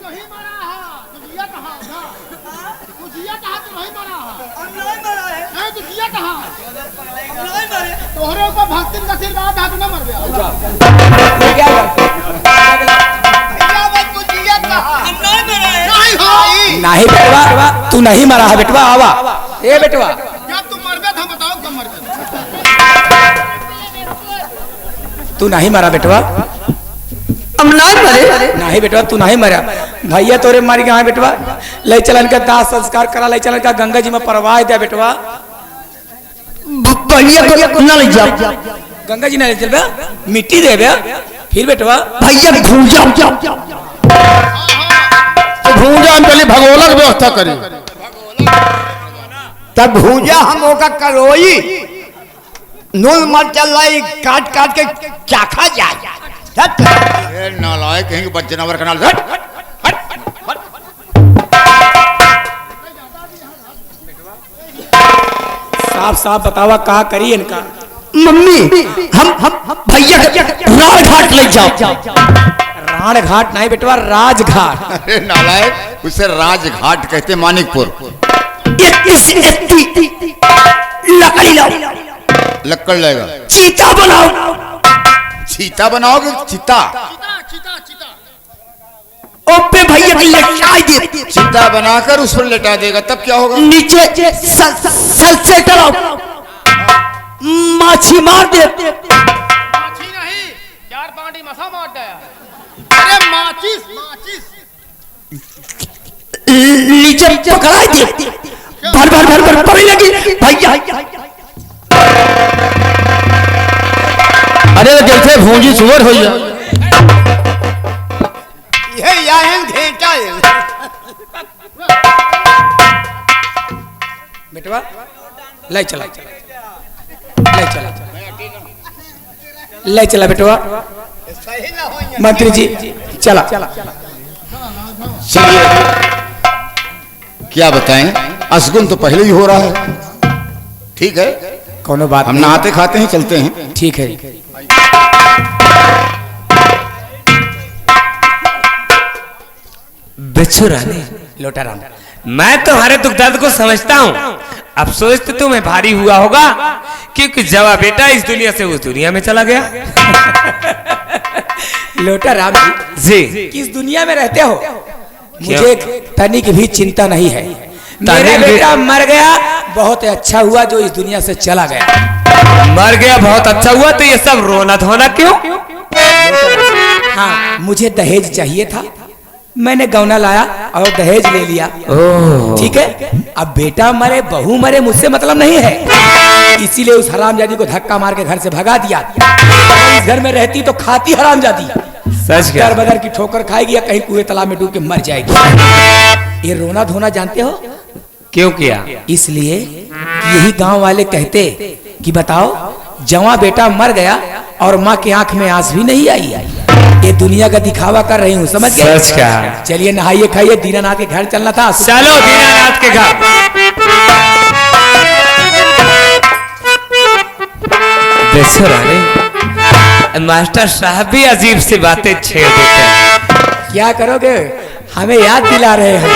नहीं मरा है, तो जिया कहाँ था? तू जिया कहाँ तो नहीं मरा है? नहीं मरा है। नहीं तो जिया कहाँ? नहीं मरे। तोहरे ऊपर भक्ति का आशीर्वाद है, तू न मर गया। क्या तू जिया कहाँ? नहीं मरा है। नहीं भाई। नहीं बेटवा, तू नहीं मरा है बेटवा। आवा ए बेटवा, जब तू मर गया था बताओ कब मर गया? तू नहीं मरा बेटवा। हम नहीं मरे। नहीं बेटवा, तू नहीं मरा। भैया तोरे मारी गए बेटवा। ले चलन का दाह संस्कार करा, ले चलन का गंगा जी में परवाह दिया बेटवा। भैया को ना ले जा। गंगा जी ना ले चल बे, मिट्टी दे बे। फिर बेटवा भैया भूजा तो भूजा हम पहले भगोला की व्यवस्था करी। तब भूजा हम ओका करोई नून मरचा लाई काट काट के चाखा जाए। नालायक कहीं बच्चे नवर कनाल। साफ साफ बतावा कहा करी इनका। मम्मी हम भैया राज घाट ले जाओ। राण घाट नहीं बेटवा, राजघाट। अरे नालायक, उसे राजघाट कहते मानिकपुर। लकड़ी लाओ, लक्कड़ लेगा। चीता बनाओ। चीता बनाओगे? चीता ओपे भैया की लटाई दे। चीता बनाकर उस पर लेटा देगा, तब क्या होगा? नीचे सल से डराओ, माछी मार दे। माछी नहीं, 4 पांडी मसा मार दिया। अरे माचिस माचिस। नीचे पकड़ा दे। भर भर भर भर पड़ी लगी भैया। अरे जैसे भूंजी सुअर हो जाए। ये यार घेटा है। बेटवा ले चला, ले चला बेटवा। मंत्री जी चला। चलिए, क्या बताएं, असगुन तो पहले ही हो रहा है। ठीक है, कोनो बात हम नहाते खाते हैं, चलते हैं। ठीक है। बिच्छुरानी लोटा राम, मैं तुम्हारे दुख दर्द को समझता हूँ। अफसोस तो तुम्हें भारी हुआ होगा, क्योंकि जवा बेटा इस दुनिया से उस दुनिया में चला गया। लोटा राम जी, किस दुनिया में रहते हो? मुझे तनी की भी चिंता नहीं है। मेरा बेटा मर गया, बहुत अच्छा हुआ जो इस दुनिया से चला गया। मर गया, बहुत अच्छा हुआ। तो ये सब रोना धोना क्यों? हाँ, मुझे दहेज चाहिए था, मैंने गौना लाया और दहेज ले लिया। ठीक है, अब बेटा मरे बहू मरे मुझसे मतलब नहीं है, इसीलिए उस हरामजादी को धक्का मार के घर से भगा दिया। इस घर में रहती तो खाती हरामजादी, सच क्या? दर बदर की ठोकर खाएगी या कहीं कुएं तालाब में डूब के मर जाएगी। ये रोना धोना जानते हो क्यों किया? इसलिए यही गांव वाले कहते कि बताओ, जवां बेटा मर गया और माँ की आंख में आंस भी नहीं आई। ये दुनिया का दिखावा कर रही हूँ, समझ गए? सच क्या? चलिए नहाइए खाइए, दीनानाथ के घर चलना था। चलो दीनानाथ के घर। बेसुरानी, मास्टर साहब भी अजीब सी बातें छेड़ देते हैं। क्या करोगे, हमें याद दिला रहे हैं।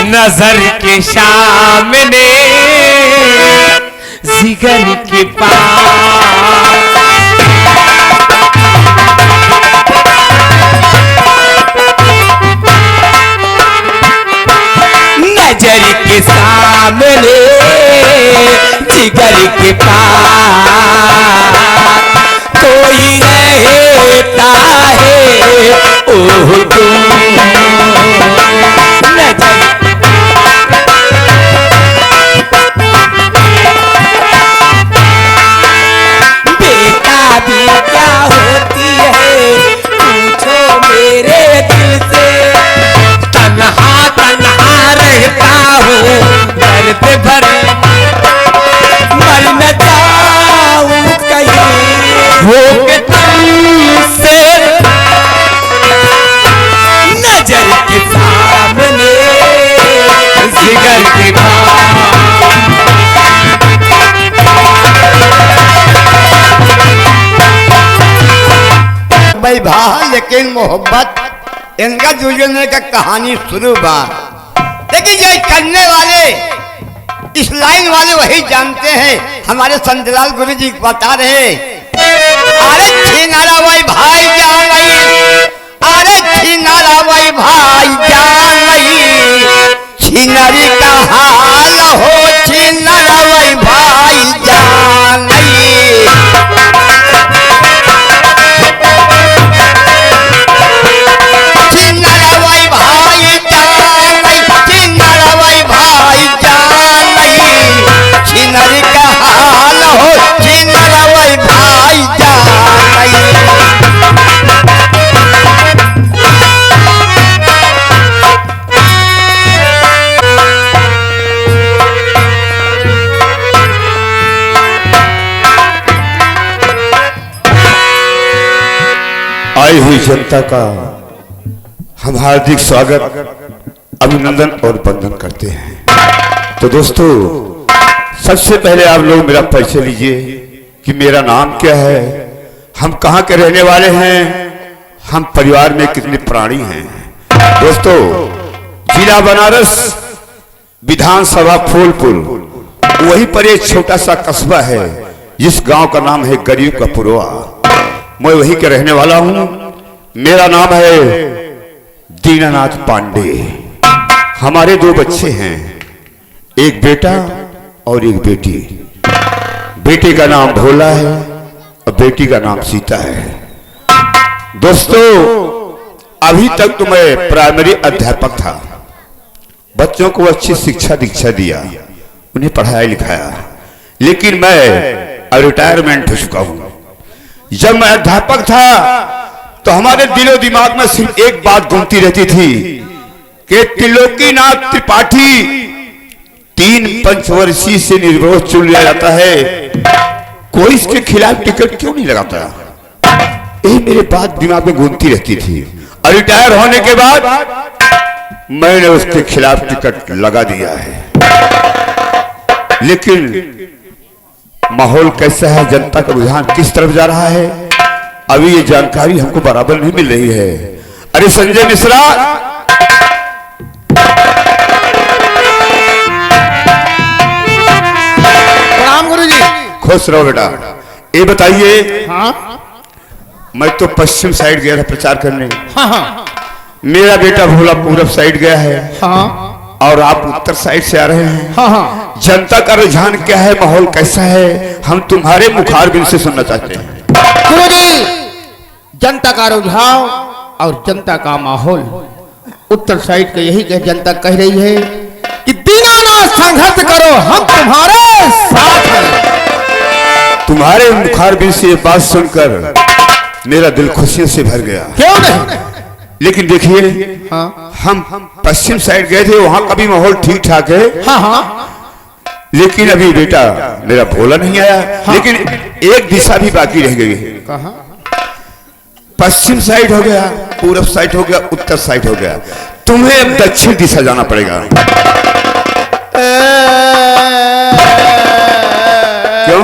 नजर के सामने जिगर के पास, नजर के सामने जिगर के पास कोई रहता है, ओह तुम नजर। बेटा भी क्या होती है पूछो मेरे दिल से, तन्हा तन्हा रहता हूँ दर्द भरे, मर न जाऊं कहीं हो के तुमसे, नजर के सामने जिगर के पास। भाई भा लेकिन मोहब्बत इनका दुर्योधन का कहानी शुरू बा, लेकिन ये करने वाले इस लाइन वाले वही जानते हैं। हमारे संतलाल गुरु जी बता रहे, अरे छिनारा वही भाई जान नहीं, अरे छिनारा वही भाई जान नहीं, छिनारी का हाल हो, छिनारा वही भाई जान नहीं। छिनारा वही भाई जान नहीं, छिनारा वही भाई जान नहीं, छिनारी का हाल हो, छिनारा वही भाई जान नहीं। आई हुई जनता का हम हार्दिक स्वागत, अभिनंदन और वंदन करते हैं। तो दोस्तों, सबसे पहले आप लोग मेरा परिचय लीजिए कि मेरा नाम क्या है, हम कहाँ के रहने वाले हैं, हम परिवार में कितने प्राणी हैं। दोस्तों, जिला बनारस, विधानसभा फूलपुर, वहीं पर एक छोटा सा कस्बा है जिस गांव का नाम है गरीब का पुरवा। मैं वहीं के रहने वाला हूं। मेरा नाम है दीनानाथ पांडे। हमारे 2 बच्चे हैं, एक बेटा और एक बेटी। बेटे का नाम भोला है और बेटी का नाम सीता है। दोस्तों, अभी तक तो मैं प्राइमरी अध्यापक था, बच्चों को अच्छी शिक्षा दीक्षा दिया, उन्हें पढ़ाया लिखाया, लेकिन मैं रिटायरमेंट हो चुका हूं। जब मैं अध्यापक था तो हमारे दिलो दिमाग में सिर्फ एक बात घूमती रहती थी कि त्रिलोकीनाथ त्रिपाठी 3 पंचवर्षीय से निर्विरोध चुन लिया जाता है, कोई इसके खिलाफ टिकट क्यों नहीं लगाता। यही मेरे बात दिमाग में घूमती रहती थी। और रिटायर होने के बाद मैंने उसके खिलाफ टिकट लगा दिया है। लेकिन माहौल कैसा है, जनता का रुझान किस तरफ जा रहा है, अभी ये जानकारी हमको बराबर नहीं मिल रही है। अरे संजय मिश्रा, प्रणाम गुरुजी। खुश रहो बेटा। ये बताइए, हाँ मैं तो पश्चिम साइड गया था प्रचार करने, हाँ हाँ मेरा बेटा भोला पूरब साइड गया है हाँ और आप उत्तर साइड से आ रहे हैं। हाँ हाँ। जनता का रुझान क्या है, माहौल कैसा है, हम तुम्हारे मुखारबिन से सुनना चाहते हैं। गुरुजी, जनता का रुझान और जनता का माहौल उत्तर साइड का यही कह जनता कह रही है कि दीनानाथ संघर्ष करो, हम तुम्हारे साथ हैं। तुम्हारे मुखारबिन से ये बात सुनकर मेरा दिल खुशियों से भर गया। क्यों नहीं? लेकिन देखिए, हाँ हम पश्चिम साइड गए थे, वहां का भी माहौल ठीक ठाक है, हाँ हाँ लेकिन अभी बेटा मेरा भोला नहीं आया। हाँ। लेकिन एक दिशा भी बाकी रह गई है। कहाँ? पश्चिम साइड हो गया, पूरब साइड हो गया, उत्तर साइड हो गया, तुम्हें अब दक्षिण दिशा जाना पड़ेगा। क्यों,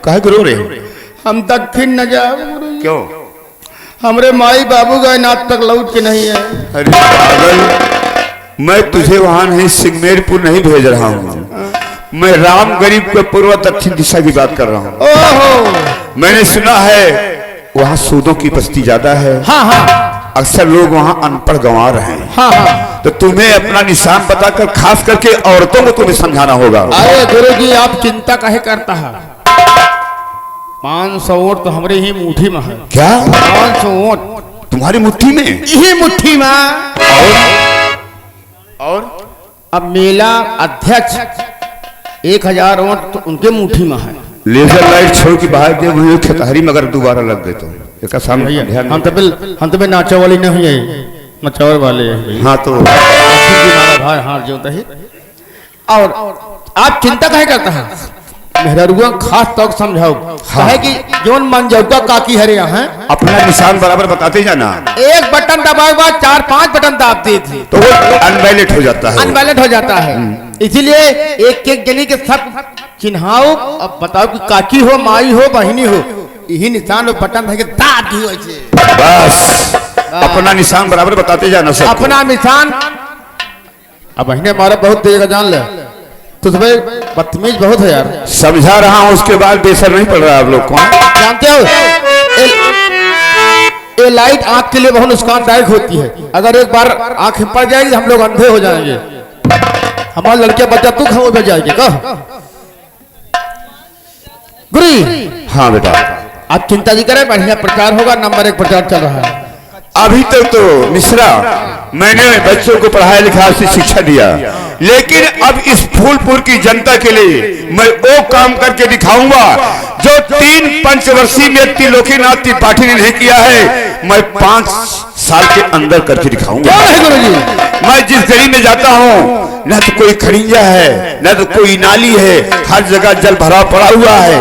काहे को रो रहे हो? हम दक्षिण न जाओ गुरुजी, क्यों? हमरे माई बाबू गए नाथ तक लौट के नहीं है। अरे पागल, मैं तुझे वहां नहीं, सिंगमेरपुर नहीं भेज रहा हूँ, मैं राम गरीब के पूर्व दक्षिण दिशा की बात कर रहा हूँ। ओहो, मैंने सुना है वहाँ सूदों की बस्ती ज्यादा है, हाँ हाँ अक्सर लोग वहाँ अनपढ़ गंवा रहे हैं। हाँ हाँ। तो तुम्हें अपना निशान बताकर, खास करके औरतों को तुम्हें समझाना होगा। अरे गुरुजी, आप चिंता काहे करता है? 500 वोट तो हमरे ही मुट्ठी में है। क्या 500 वोट तुम्हारी मुट्ठी में? यही मुट्ठी में। और अब मेला अध्यक्ष 1000 वोट तो उनके मुट्ठी में है। लेजर लाइट छोड़ के बाहर दे, वही खतहरी मगर दोबारा लग गए तो एक सामने ध्यान। हम तो नाचे वाली नहीं है, नचावर वाले हैं। हाँ तो भाई हाथ जो है। और आप चिंता काहे करता है? मेहरुआ खास तौर समझाओ, हाँ। है कि जोन मंजौता काकी हरे यहाँ अपना निशान बराबर बताते जाना। एक बटन दबाए बाद 4-5 बटन दाबते थे तो वो अनवैलिड हो जाता है, अनवैलिड हो जाता है। इसीलिए एक एक जनी के सब चिन्हाओ, अब बताओ कि काकी हो, माई हो, बहिनी हो, यही निशान में बटन है कि दाद ही होइछे। बस अपना निशान बराबर बताते जाना सब। अपना निशान अब बहने मारे बहुत देगा जान ले। तो तुम्हें बदतमीज बहुत है यार। समझा रहा हूँ, उसके बाद बेसर नहीं पड़ रहा आप लोग को। जानते हो ये लाइट आंख के लिए बहुत नुकसानदायक होती है। अगर एक बार आंख पड़ जाएगी हम लोग अंधे हो जाएंगे। हमारे लड़के बच्चा तू खाओ बच जाएगी कह गुरु। हाँ बेटा, आप चिंता नहीं करें, बढ़िया प्रचार होगा। नंबर 1 प्रचार चल रहा है। अभी तक तो मिश्रा मैंने बच्चों को पढ़ाया लिखाया से शिक्षा दिया, लेकिन अब इस फूलपुर की जनता के लिए मैं वो काम करके दिखाऊंगा जो 3 पंचवर्षीय में त्रिलोकीनाथ त्रिपाठी ने नहीं किया है। मैं 5 साल के अंदर करके दिखाऊंगा। मैं जिस गली में जाता हूँ न तो कोई खड़िंजा है, न तो कोई नाली है, हर जगह जल भरा पड़ा हुआ है,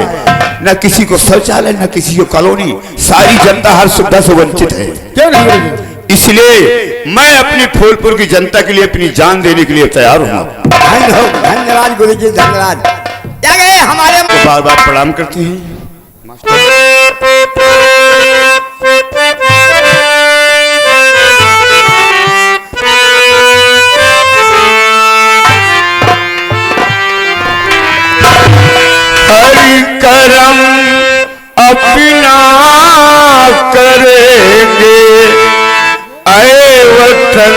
न किसी को शौचालय, न किसी को कॉलोनी। सारी जनता हर सुविधा से वंचित है। क्यों नहीं? इसलिए मैं अपनी फूलपुर की जनता के लिए अपनी जान देने के लिए तैयार हूँ। धन्यवाद गुरु जी, धन्यवाद। क्या गए हमारे बार बार प्रणाम करते हैं। हरि करम अपना करेंगे, आए वतन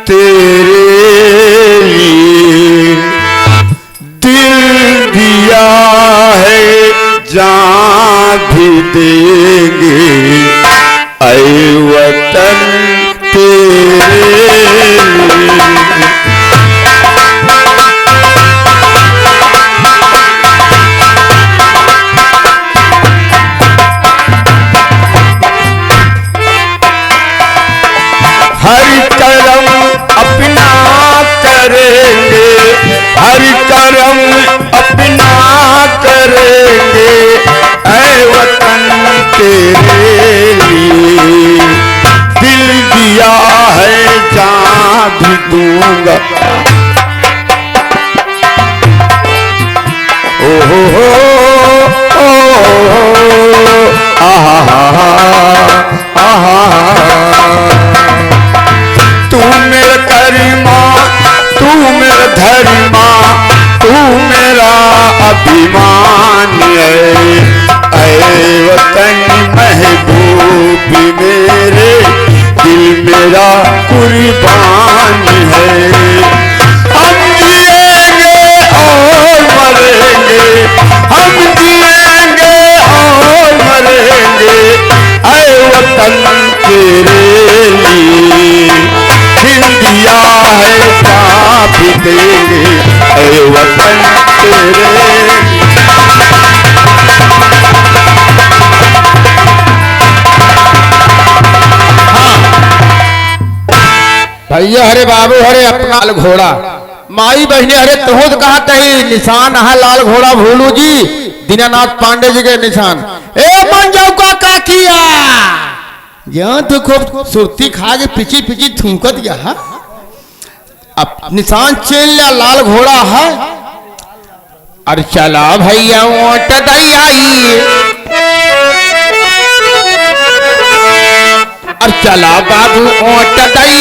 तेरे लिए दिल दिया है, जान भी देंगे, आए वतन तेरे लिए। हरि करम अपना करेंगे, हरि करम अपना करेंगे, ऐ वतन तेरे लिए दिल दिया है, जान भी दूंगा। ओ हो तू मेरा करीमा, तू मेरा धर्मा, तू मेरा अभिमान है, ऐ वतन महबूब मेरे, दिल मेरा कुर्बान है। हम जिएंगे और मरेंगे, हम जिएंगे और मरेंगे, ऐ वतन तेरे लिए दिल दिया है, जान भी देंगे, ऐ वतन तेरे। भैया हरे बाबू हरे अपना लाल घोड़ा, माई बहने हरे तहोद कहा कही निशान है लाल घोड़ा भोलू जी दीनानाथ पांडे जी के निशान। ए मन जाओ का किया यहाँ तो खूब सुरती खा के पिची पिची थूकत गया। अब निशान चेल लिया लाल घोड़ा है। अरे चला भैया ओट दई, और चला बाबू ओट दई,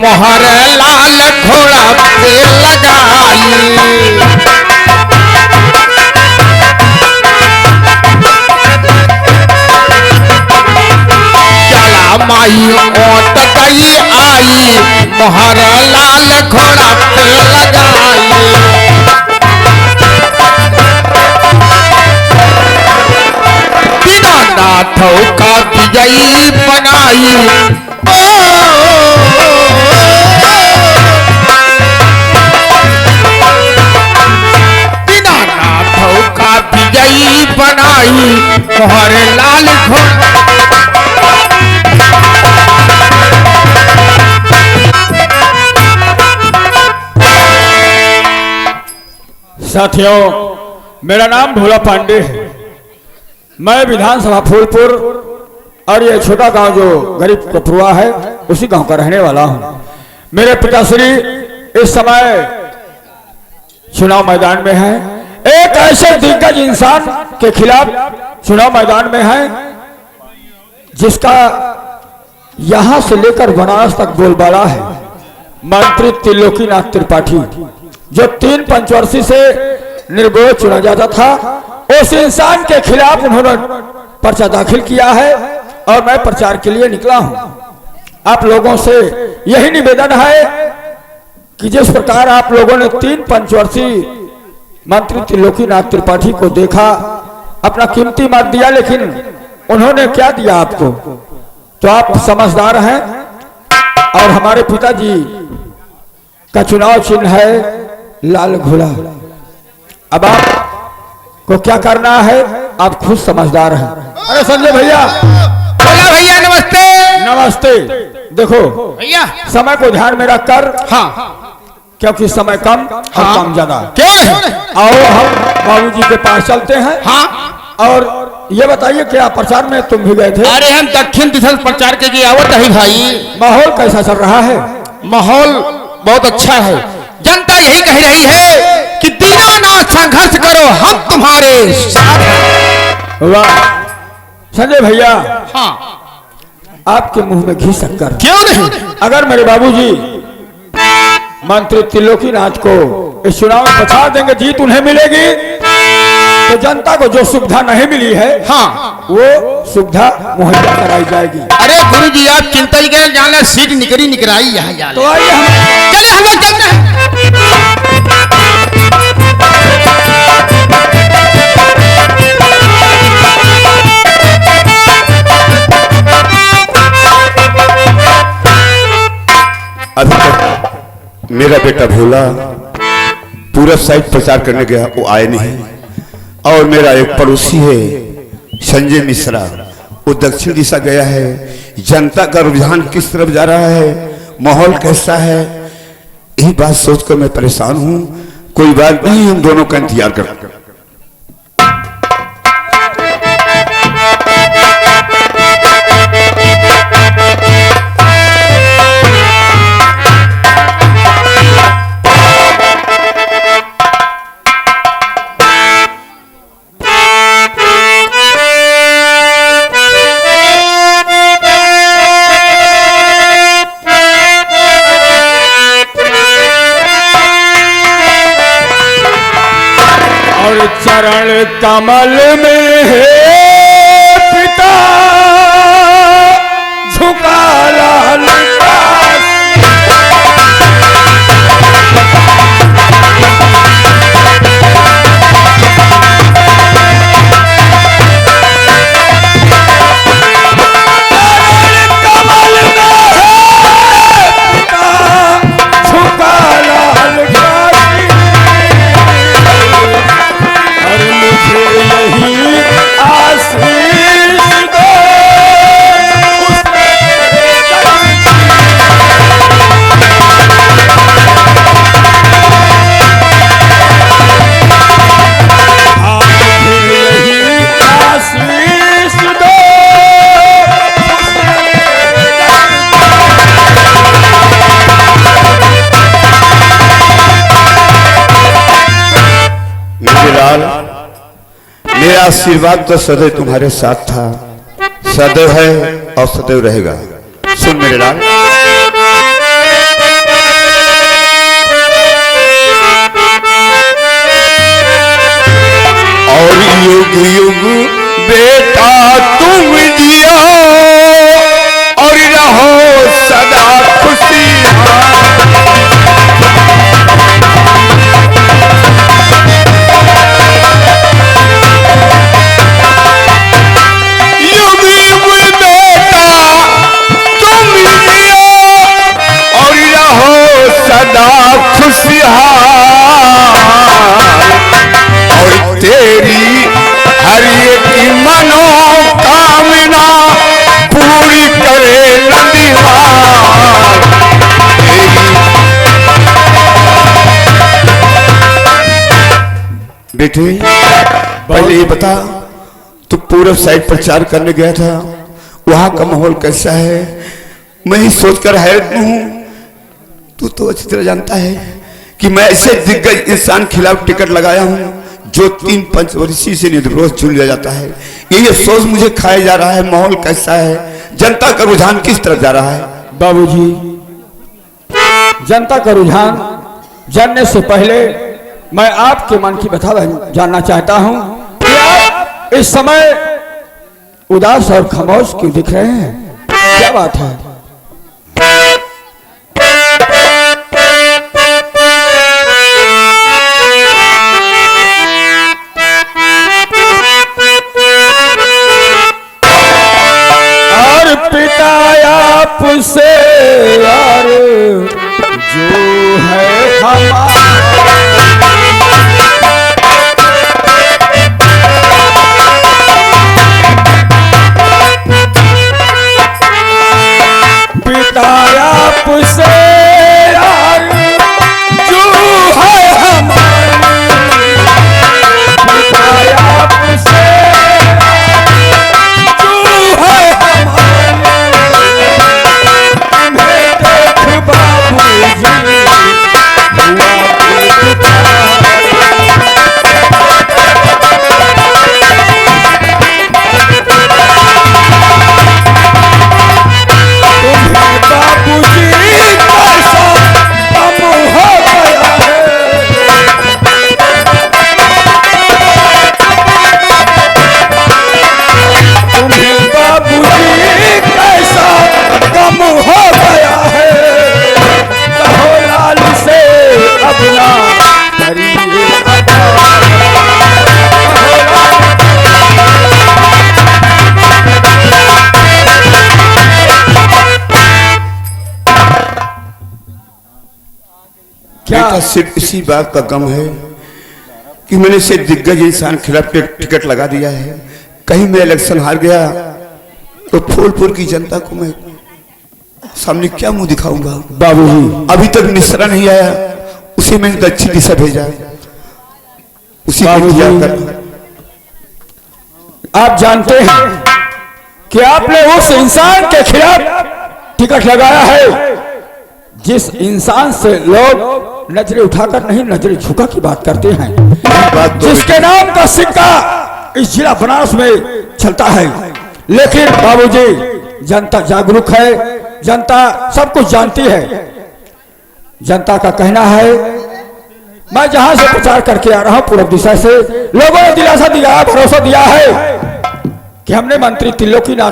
मोहर लाल घोड़ा पे लगाई। चला माई ओट दई आई, मोहर लाल घोड़ा पे लगाई। दीनानाथों का विजयी बनाई, दीनानाथों का विजयी बनाई, मोहर लाल घोड़ा। साथियों, मेरा नाम भोला पांडे है। मैं विधानसभा फूलपुर और ये छोटा गांव जो गरीब कपरुआ है उसी गांव का रहने वाला हूं। मेरे पिताश्री इस समय चुनाव मैदान में हैं। एक ऐसे दिग्गज इंसान के खिलाफ चुनाव मैदान में है, जिसका यहां से लेकर बनारस तक बोलबाला है। मंत्री त्रिलोकीनाथ त्रिपाठी, जो 3 पंचवर्षीय से निर्विरोध चुना जाता था, उस इंसान के खिलाफ उन्होंने पर्चा दाखिल किया है और मैं प्रचार के लिए निकला हूं। आप लोगों से यही निवेदन है कि जिस प्रकार आप लोगों ने 3 पंचवर्षीय मंत्री त्रिलोकीनाथ त्रिपाठी को देखा, अपना कीमती मत दिया, लेकिन उन्होंने क्या दिया आपको, तो आप समझदार हैं। और हमारे पिताजी का चुनाव चिन्ह है लाल घोड़ा। अब आपको क्या करना है, आप खुद समझदार हैं। अरे संजय भैया, बोला भैया नमस्ते। नमस्ते। देखो भैया समय को ध्यान में रखकर, हाँ क्योंकि समय कम और हाँ। कम ज्यादा। क्यों नहीं? आओ हम बाबूजी के पास चलते हैं। हाँ, और ये बताइए क्या प्रचार में तुम भी गए थे? अरे हम दक्षिण दिशा प्रचार के लिए आवत है भाई। माहौल कैसा चल रहा है? माहौल बहुत अच्छा है। जनता यही कह रही है कि दीनानाथ संघर्ष करो, हम तुम्हारे साथ हैं। वाह संजय भैया, हाँ, आपके मुंह में घी शक्कर। क्यों नहीं? अगर मेरे बाबूजी मंत्री त्रिलोकीनाथ को इस चुनाव में बचा देंगे, जीत उन्हें मिलेगी, तो जनता को जो सुविधा नहीं मिली है, हाँ, वो सुविधा मुहैया कराई जाएगी। अरे गुरु जी आप चिंता ही करें, जाना सीट निकराई यहाँ जाना। तो आइए हम चले हम लोग चलते हैं। अभी तक मेरा बेटा भोला पूरा साइड प्रचार करने गया, वो आए नहीं। और मेरा एक पड़ोसी है संजय मिश्रा, वो दक्षिण दिशा गया है। जनता का रुझान किस तरफ जा रहा है, माहौल कैसा है, यही बात सोचकर मैं परेशान हूं। कोई बात नहीं, हम दोनों का इंतजार करते हैं। चरण कमल में है पिता झुका लाल दास। मेरा आशीर्वाद तो सदैव तुम्हारे साथ था, सदैव है और सदैव रहेगा। सुन मेरे लाल, और युग युग बेटा तुम जियो और रहो सदा खुशी। और तेरी हर एक मनोकामना पूरी करे नंदीवाल। बेटे पहले ये बता, तू पूरब साइड प्रचार करने गया था, वहां का माहौल कैसा है? मैं ही सोचकर हैरत में हूं। तू तो अच्छी तरह जानता है कि मैं ऐसे दिग्गज इंसान खिलाफ टिकट लगाया हूं जो 3 पंचवर्षीय से निर्दोष चुन लिया जाता है। ये अफसोस मुझे खाया जा रहा है। माहौल कैसा है, जनता का रुझान किस तरफ जा रहा है? बाबूजी, जनता का रुझान जानने से पहले मैं आपके मन की बता जानना चाहता हूं कि आप इस समय उदास और खामोश क्यों दिख रहे हैं? क्या बात है? और पिता आपसे यार जो है हमारा, पिता आपसे यार जो है हमारा, पिता आपसे जो है हमारा, तुम्हें देख बाबूजी हुआ बेटा, सिर्फ इसी बात का गम है कि मैंने से दिग्गज इंसान खिलाफ टिकट लगा दिया है। कहीं मैं इलेक्शन हार गया तो फूलपुर की जनता को मैं सामने क्या मुंह दिखाऊंगा? बाबूजी, अभी तक मिश्रा नहीं आया, उसे मैंने दक्षिण दिशा भेजा, उसी को इंतजार कर। आप जानते हैं कि आपने उस इंसान के खिलाफ टिकट लगाया है जिस इंसान से लोग नजरें उठाकर नहीं नजरें झुका की बात करते हैं, जिसके नाम का सिक्का इस जिला बनारस में चलता है। लेकिन बाबूजी, जनता जागरूक है, जनता सब कुछ जानती है। जनता का कहना है, मैं जहां से प्रचार करके आ रहा हूं पूर्व दिशा से, लोगों ने दिलासा दिया, भरोसा दिया है कि हमने मंत्री त्रिलोकीनाथ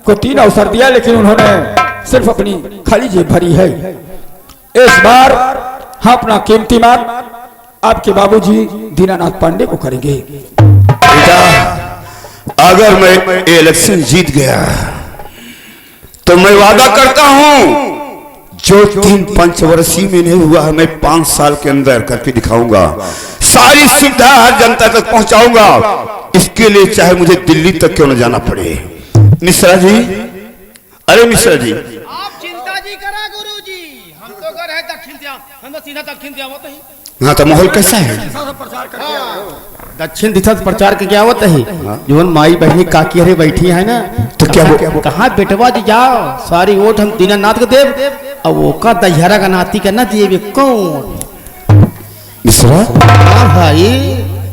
को 3 अवसर दिया, लेकिन उन्होंने सिर्फ अपनी खाली जेब भरी है। इस बार हम अपना कीमती मान आपके बाबूजी दीनानाथ पांडे को करेंगे। बेटा, अगर मैं इलेक्शन जीत गया तो मैं वादा करता हूं जो 3 पंचवर्षीय में नहीं हुआ है मैं 5 साल के अंदर करके दिखाऊंगा। सारी सुविधा हर जनता तक पहुंचाऊंगा। इसके लिए चाहे मुझे दिल्ली तक क्यों न जाना पड़े। मिश्रा जी, अरे मिश्रा जी, आप चिंता जी करा गुरुजी, हम तो कर है दक्षिण दिया, हम तो सीधा दक्षिण दिया होता ही। हाँ, तो माहौल कैसा है? दक्षिण दिशा प्रचार के क्या होता है? जीवन माई बहनी काकी हरे बैठी है ना, तो क्या कहा बेटवा जी जाओ, सारी वोट हम दीनानाथ को देव, और वो का दशहरा का नाती का ना दिए कौन? मिश्रा, हाँ भाई,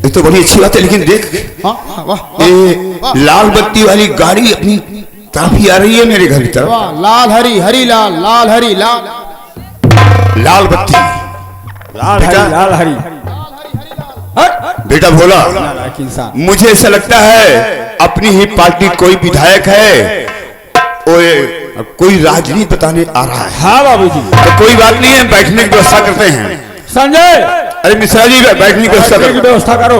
ये तो बड़ी अच्छी बात है, लेकिन देख, ये लाल बत्ती वाली गाड़ी अपनी तरफ ही आ रही है मेरे घर की तरफ। लाल हरी हरी लाल, लाल हरी लाल, लाल बत्ती, लाल हरी बेटा भोला, इंसान। मुझे ऐसा लगता है अपनी ही पार्टी कोई विधायक है, कोई राजनीति बताने आ रहा है। हाँ बाबूजी, तो कोई बात नहीं है, बैठने की व्यवस्था करते हैं। संजय, अरे मिश्रा जी, बैठने की व्यवस्था करो।